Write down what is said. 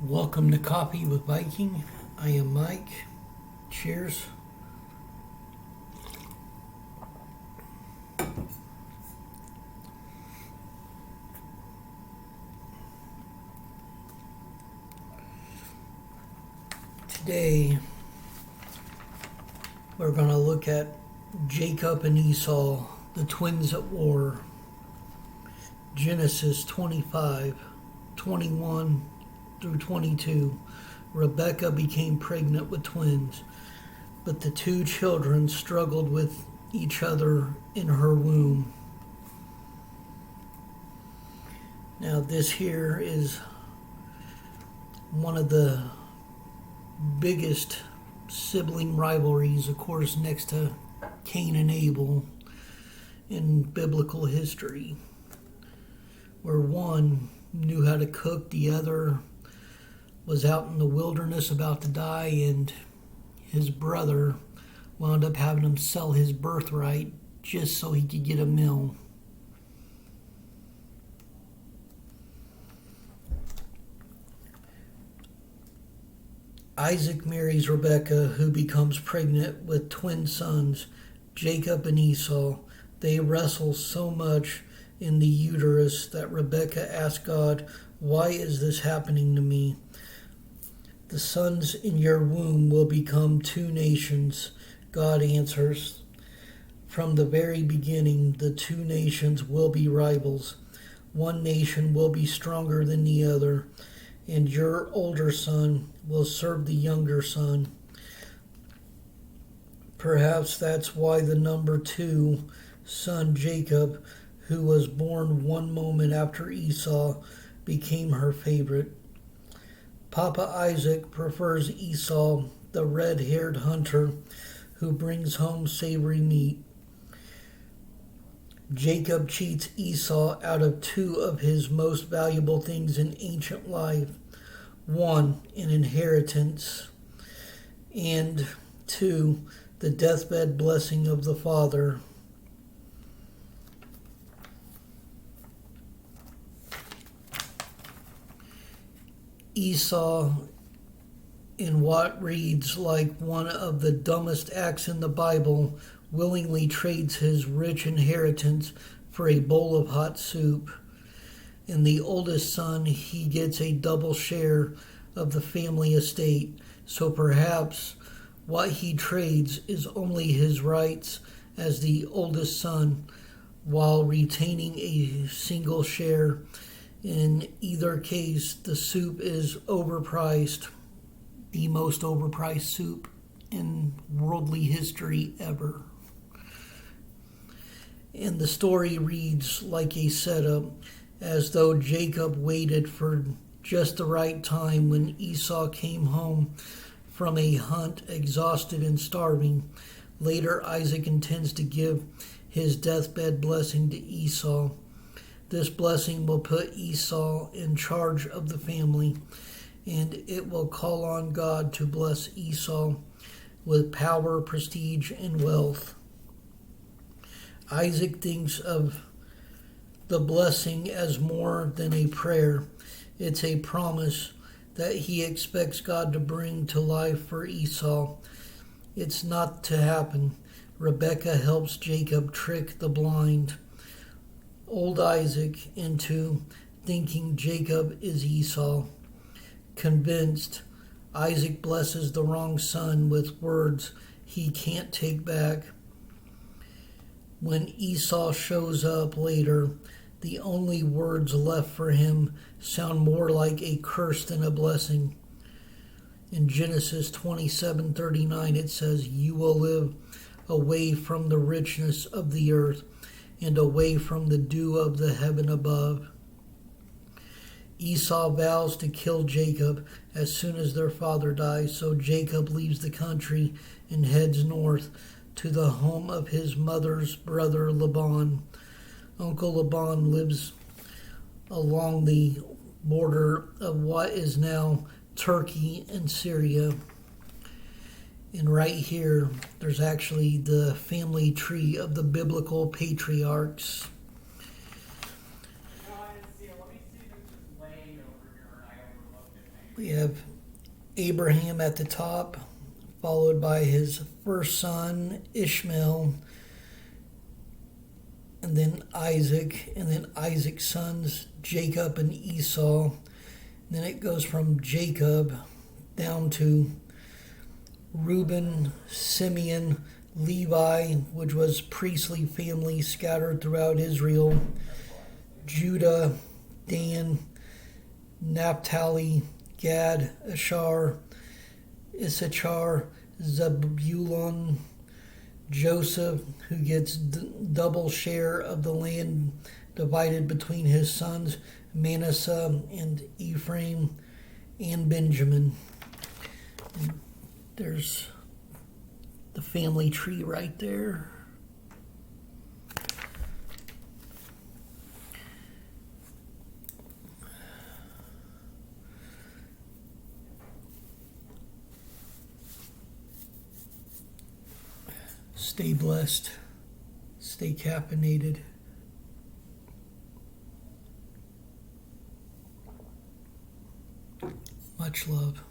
Welcome to Coffee with Viking. I am Mike. Cheers. Today, we're going to look at Jacob and Esau, the twins at war. Genesis 25:21 through 22. Rebekah became pregnant with twins, but the two children struggled with each other in her womb. Now, this here is one of the biggest sibling rivalries, of course, next to Cain and Abel in biblical history, where one knew how to cook, the other was out in the wilderness about to die, and his brother wound up having him sell his birthright just so he could get a meal. Isaac marries Rebekah, who becomes pregnant with twin sons, Jacob and Esau. They wrestle so much in the uterus that Rebekah asks God, "Why is this happening to me? The sons in your womb will become two nations." God answers, "From the very beginning, the two nations will be rivals. One nation will be stronger than the other, and your older son will serve the younger son." Perhaps that's why the number 2 son, Jacob, who was born one moment after Esau, became her favorite. Papa Isaac prefers Esau, the red-haired hunter who brings home savory meat. Jacob cheats Esau out of 2 of his most valuable things in ancient life. 1, an inheritance, and 2, the deathbed blessing of the father. Esau, in what reads like one of the dumbest acts in the Bible, willingly trades his rich inheritance for a bowl of hot soup. And the oldest son, he gets a double share of the family estate. So perhaps what he trades is only his rights as the oldest son, while retaining a single share. In either case, the soup is overpriced, the most overpriced soup in worldly history ever. And the story reads like a setup, as though Jacob waited for just the right time when Esau came home from a hunt, exhausted and starving. Later, Isaac intends to give his deathbed blessing to Esau. This blessing will put Esau in charge of the family, and it will call on God to bless Esau with power, prestige, and wealth. Isaac thinks of the blessing as more than a prayer. It's a promise that he expects God to bring to life for Esau. It's not to happen. Rebekah helps Jacob trick the blind, old Isaac, into thinking Jacob is Esau. Convinced, Isaac blesses the wrong son with words he can't take back. When Esau shows up later, the only words left for him sound more like a curse than a blessing. In Genesis 27:39, it says, "You will live away from the richness of the earth and away from the dew of the heaven above." Esau vows to kill Jacob as soon as their father dies, so Jacob leaves the country and heads north to the home of his mother's brother Laban. Uncle Laban lives along the border of what is now Turkey and Syria. And right here, there's actually the family tree of the biblical patriarchs. We have Abraham at the top, followed by his first son, Ishmael, and then Isaac, and then Isaac's sons, Jacob and Esau. And then it goes from Jacob down to Reuben, Simeon, Levi, which was priestly family scattered throughout Israel, Judah, Dan, Naphtali, Gad, Asher, Issachar, Zebulun, Joseph, who gets double share of the land divided between his sons, Manasseh and Ephraim and Benjamin. And there's the family tree right there. Stay blessed. Stay caffeinated. Much love.